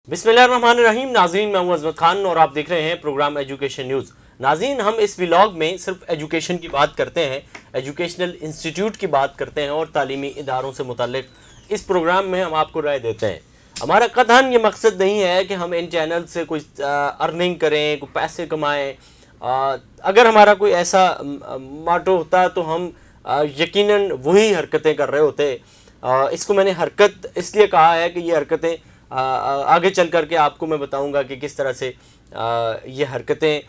बिस्मिल्लाहिर्रहमानिर्रहीम। नाज़रीन, मैं हूं अज़मत खान और आप देख रहे हैं प्रोग्राम एजुकेशन न्यूज़। नाज़रीन, हम इस व्लॉग में सिर्फ एजुकेशन की बात करते हैं, एजुकेशनल इंस्टीट्यूट की बात करते हैं और तालीमी इदारों से मुताल्लिक इस प्रोग्राम में हम आपको राय देते हैं। हमारा कतई ये मकसद नहीं है कि हम इन चैनल से कोई अर्निंग करें, कोई पैसे कमाएँ। अगर हमारा कोई ऐसा माटो होता तो हम यकीनन वही हरकतें कर रहे होते। इसको मैंने हरकत इसलिए कहा है कि ये हरकतें आगे चल कर के आपको मैं बताऊंगा कि किस तरह से ये हरकतें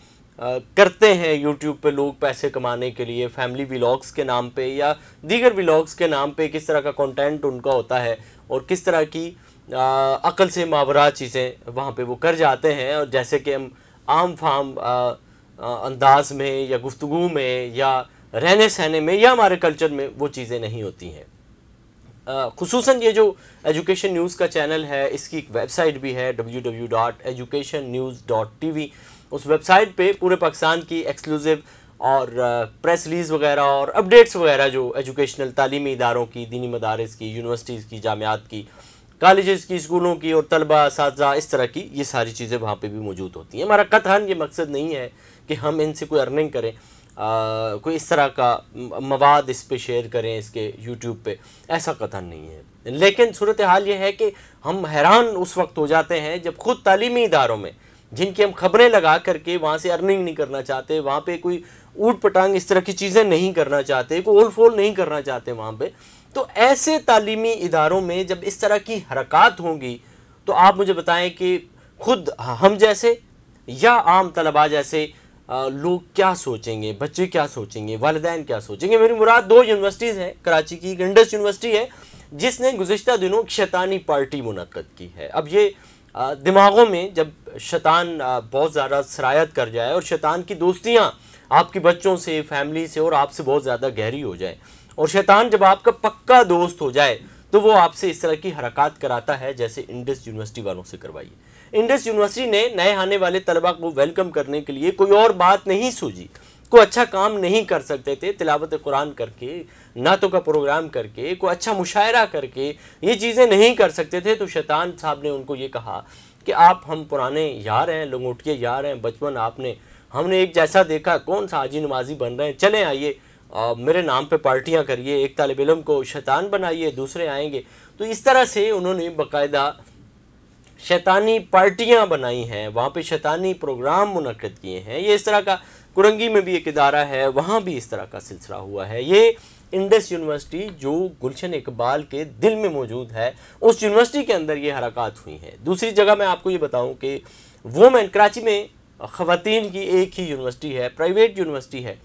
करते हैं यूट्यूब पे लोग पैसे कमाने के लिए, फैमिली व्लॉग्स के नाम पे या दीगर व्लॉग्स के नाम पे किस तरह का कंटेंट उनका होता है और किस तरह की अकल से मावरा चीज़ें वहाँ पे वो कर जाते हैं। और जैसे कि हम आम फाम अंदाज में या गुफ्तगू में या रहने सहने में या हमारे कल्चर में वो चीज़ें नहीं होती हैं। खुसूसन ये जो एजुकेशन न्यूज़ का चैनल है, इसकी एक वेबसाइट भी है www.educationnews.tv। उस वेबसाइट पे पूरे पाकिस्तान की एक्सक्लूसिव और प्रेस रिलीज़ वगैरह और अपडेट्स वगैरह जो एजुकेशनल तालीमी इदारों की, दीनी मदारिस की, यूनिवर्सिटीज़ की, जामियात की, कॉलेजेस की, स्कूलों की और तलबा असातिज़ा, इस तरह की ये सारी चीज़ें वहाँ पे भी मौजूद होती हैं। हमारा कतई ये मकसद नहीं है कि हम इनसे कोई अर्निंग करें, कोई इस तरह का मवाद इस पे शेयर करें इसके यूट्यूब पे, ऐसा कथन नहीं है। लेकिन सूरत हाल ये है कि हम हैरान उस वक्त हो जाते हैं जब ख़ुद तालीमी इदारों में जिनकी हम खबरें लगा करके वहाँ से अर्निंग नहीं करना चाहते, वहाँ पे कोई ऊट पटांग इस तरह की चीज़ें नहीं करना चाहते, कोई ओल फोल नहीं करना चाहते वहाँ पे, तो ऐसे तालीमी इदारों में जब इस तरह की हरकत होंगी तो आप मुझे बताएं कि ख़ुद हम जैसे या आम तलबा जैसे लोग क्या सोचेंगे, बच्चे क्या सोचेंगे, वालिदैन क्या सोचेंगे। मेरी मुराद दो यूनिवर्सिटीज़ हैं, कराची की एक इंडस यूनिवर्सिटी है जिसने गुज़िश्ता दिनों शैतानी पार्टी मुनक्कद की है। अब ये दिमागों में जब शैतान बहुत ज़्यादा सरायत कर जाए और शैतान की दोस्तियाँ आपके बच्चों से, फैमिली से और आपसे बहुत ज़्यादा गहरी हो जाए और शैतान जब आपका पक्का दोस्त हो जाए तो वो आपसे इस तरह की हरकत कराता है जैसे इंडस यूनिवर्सिटी वालों से करवाई। इंडस यूनिवर्सिटी ने नए आने वाले तलबा को वेलकम करने के लिए कोई और बात नहीं सूझी, कोई अच्छा काम नहीं कर सकते थे तिलावत कुरान करके, नातों का प्रोग्राम करके, कोई अच्छा मुशायरा करके ये चीज़ें नहीं कर सकते थे। तो शैतान साहब ने उनको ये कहा कि आप हम पुराने यार हैं, लंगोटिए यार हैं, बचपन हमने एक जैसा देखा, कौन सा हाजी नमाजी बन रहे हैं, चलें आइए मेरे नाम पे पार्टियां करिए, एक तालिब इल्म को शैतान बनाइए, दूसरे आएंगे। तो इस तरह से उन्होंने बाकायदा शैतानी पार्टियां बनाई हैं, वहाँ पे शैतानी प्रोग्राम मुनक्किद किए हैं। ये इस तरह का कुरंगी में भी एक इदारा है, वहाँ भी इस तरह का सिलसिला हुआ है। ये इंडस यूनिवर्सिटी जो गुलशन इकबाल के दिल में मौजूद है, उस यूनिवर्सिटी के अंदर ये हरकत हुई हैं। दूसरी जगह मैं आपको ये बताऊँ कि वोमेन कराची में ख़वातीन की एक ही यूनिवर्सिटी है, प्राइवेट यूनिवर्सिटी है,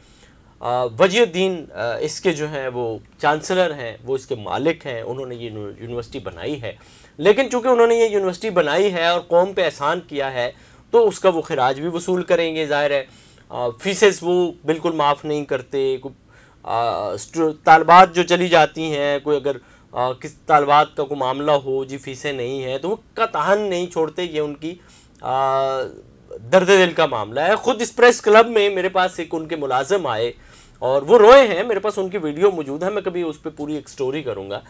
वजीउद्दीन इसके जो हैं वो चांसलर हैं, वो इसके मालिक हैं, उन्होंने ये यूनिवर्सिटी बनाई है। लेकिन चूँकि उन्होंने ये यूनिवर्सिटी बनाई है और कौम पे एहसान किया है तो उसका वो खराज भी वसूल करेंगे, ज़ाहिर है। फ़ीसेस वो बिल्कुल माफ़ नहीं करते। तालबात जो चली जाती हैं, कोई अगर किस तालबात का कोई मामला हो जी फ़ीसें नहीं हैं तो वो कतई नहीं छोड़ते, ये उनकी दर्द दिल का मामला है। ख़ुद इस प्रेस क्लब में मेरे पास एक उनके मुलाजिम आए और वो रोए हैं, मेरे पास उनकी वीडियो मौजूद है, मैं कभी उस पर पूरी एक स्टोरी करूँगा।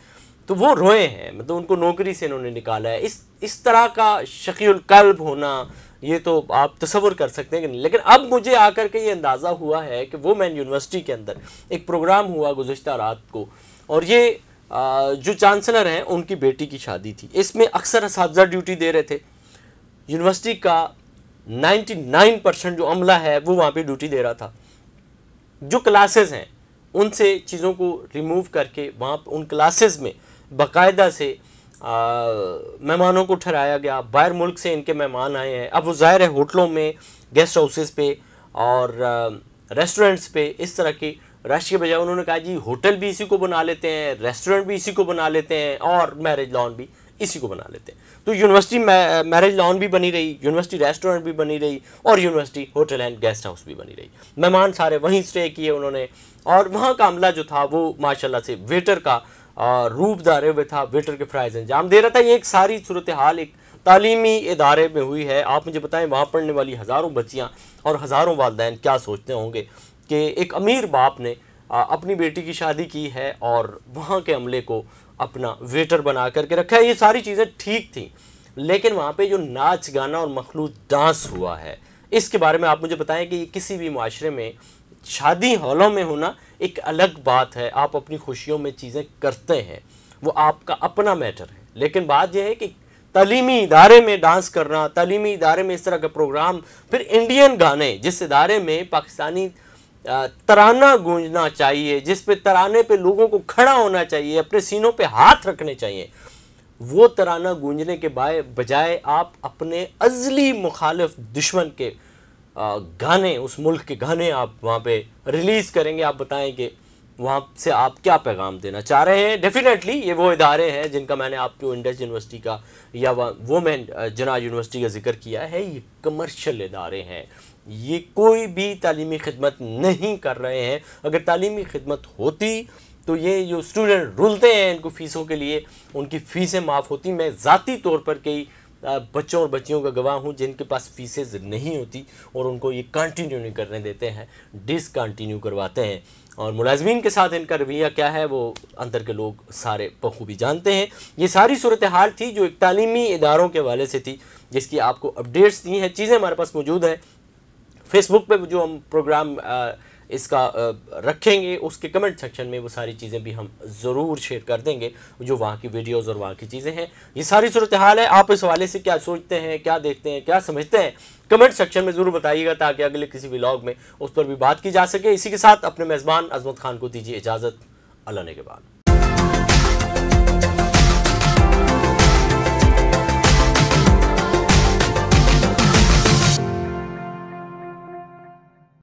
तो वो रोए हैं, मतलब उनको नौकरी से इन्होंने निकाला है। इस तरह का शकील कल्ब होना ये तो आप तसव्वुर कर सकते हैं कि नहीं। लेकिन अब मुझे आकर के ये अंदाज़ा हुआ है कि वो मैन यूनिवर्सिटी के अंदर एक प्रोग्राम हुआ गुज़िश्ता रात को और ये जो चांसलर हैं उनकी बेटी की शादी थी। इसमें अक्सर असातिज़ा ड्यूटी दे रहे थे। यूनिवर्सिटी का 99% जो अमला है वो वहाँ पे ड्यूटी दे रहा था। जो क्लासेस हैं उनसे चीज़ों को रिमूव करके वहाँ उन क्लासेस में बाकायदा से मेहमानों को ठहराया गया। बाहर मुल्क से इनके मेहमान आए हैं। अब वो ज़ाहिर है होटलों में, गेस्ट हाउसेस पे और रेस्टोरेंट्स पे इस तरह की रश के बजाय उन्होंने कहा जी होटल भी इसी को बना लेते हैं, रेस्टोरेंट भी इसी को बना लेते हैं और मैरिज लॉन भी इसी को बना लेते हैं। तो यूनिवर्सिटी मैरिज लॉन भी बनी रही, यूनिवर्सिटी रेस्टोरेंट भी बनी रही और university hotel and guest house भी बनी रही। मेहमान सारे वहीं स्टे किए उन्होंने और वहाँ का अमला जो था वो माशाल्लाह से वेटर का रूप धारे हुए था, वेटर के फ़राइज़ अंजाम दे रहा था। ये एक सारी सूरत हाल एक तालीमी इदारे में हुई है। आप मुझे बताएं वहाँ पढ़ने वाली हज़ारों बच्चियाँ और हज़ारों वालिदैन क्या सोचते होंगे कि एक अमीर बाप ने अपनी बेटी की शादी की है और वहाँ के अमले को अपना वेटर बना करके रखा है। ये सारी चीज़ें ठीक थी, लेकिन वहाँ पे जो नाच गाना और मखलूत डांस हुआ है, इसके बारे में आप मुझे बताएं कि किसी भी माशरे में शादी हॉलों में होना एक अलग बात है, आप अपनी खुशियों में चीज़ें करते हैं, वो आपका अपना मैटर है, लेकिन बात यह है कि तालीमी इदारे में डांस करना, तालीमी इदारे में इस तरह का प्रोग्राम, फिर इंडियन गाने जिस इदारे में पाकिस्तानी तराना गूंजना चाहिए, जिस पे तराने पे लोगों को खड़ा होना चाहिए, अपने सीनों पे हाथ रखने चाहिए, वो तराना गूंजने के बजाय आप अपने अज़ली मुखालिफ दुश्मन के गाने, उस मुल्क के गाने आप वहाँ पे रिलीज़ करेंगे। आप बताएं कि वहाँ से आप क्या पैगाम देना चाह रहे हैं। डेफिनेटली ये वो इदारे हैं जिनका मैंने आपको इंडस यूनिवर्सिटी का या वोमेन जना यूनिवर्सिटी का जिक्र किया है, ये कमर्शियल इदारे हैं, ये कोई भी तालीमी खिदमत नहीं कर रहे हैं। अगर तालीमी खिदमत होती तो ये जो स्टूडेंट रुलते हैं इनको फ़ीसों के लिए, उनकी फ़ीसें माफ़ होती। मैं ज़ाती तौर पर कई बच्चों और बच्चियों का गवाह हूँ जिनके पास फीसेज नहीं होती और उनको ये कंटिन्यू नहीं करने देते हैं, डिसकंटिन्यू करवाते हैं, और मुलाजमीन के साथ इनका रवैया क्या है वो अंदर के लोग सारे बखूबी जानते हैं। ये सारी सूरत हाल थी जो एक तालीमी इदारों के हवाले से थी, जिसकी आपको अपडेट्स दी हैं। चीज़ें हमारे पास मौजूद हैं फेसबुक पे, जो हम प्रोग्राम इसका रखेंगे उसके कमेंट सेक्शन में वो सारी चीज़ें भी हम ज़रूर शेयर कर देंगे, जो वहाँ की वीडियोज़ और वहाँ की चीज़ें हैं। ये सारी सूरत हाल है। आप इस हवाले से क्या सोचते हैं, क्या देखते हैं, क्या समझते हैं, कमेंट सेक्शन में ज़रूर बताइएगा ताकि अगले किसी व्लॉग में उस पर भी बात की जा सके। इसी के साथ अपने मेज़बान अज़मत खान को दीजिए इजाज़त। अल्लाह ने के बाद।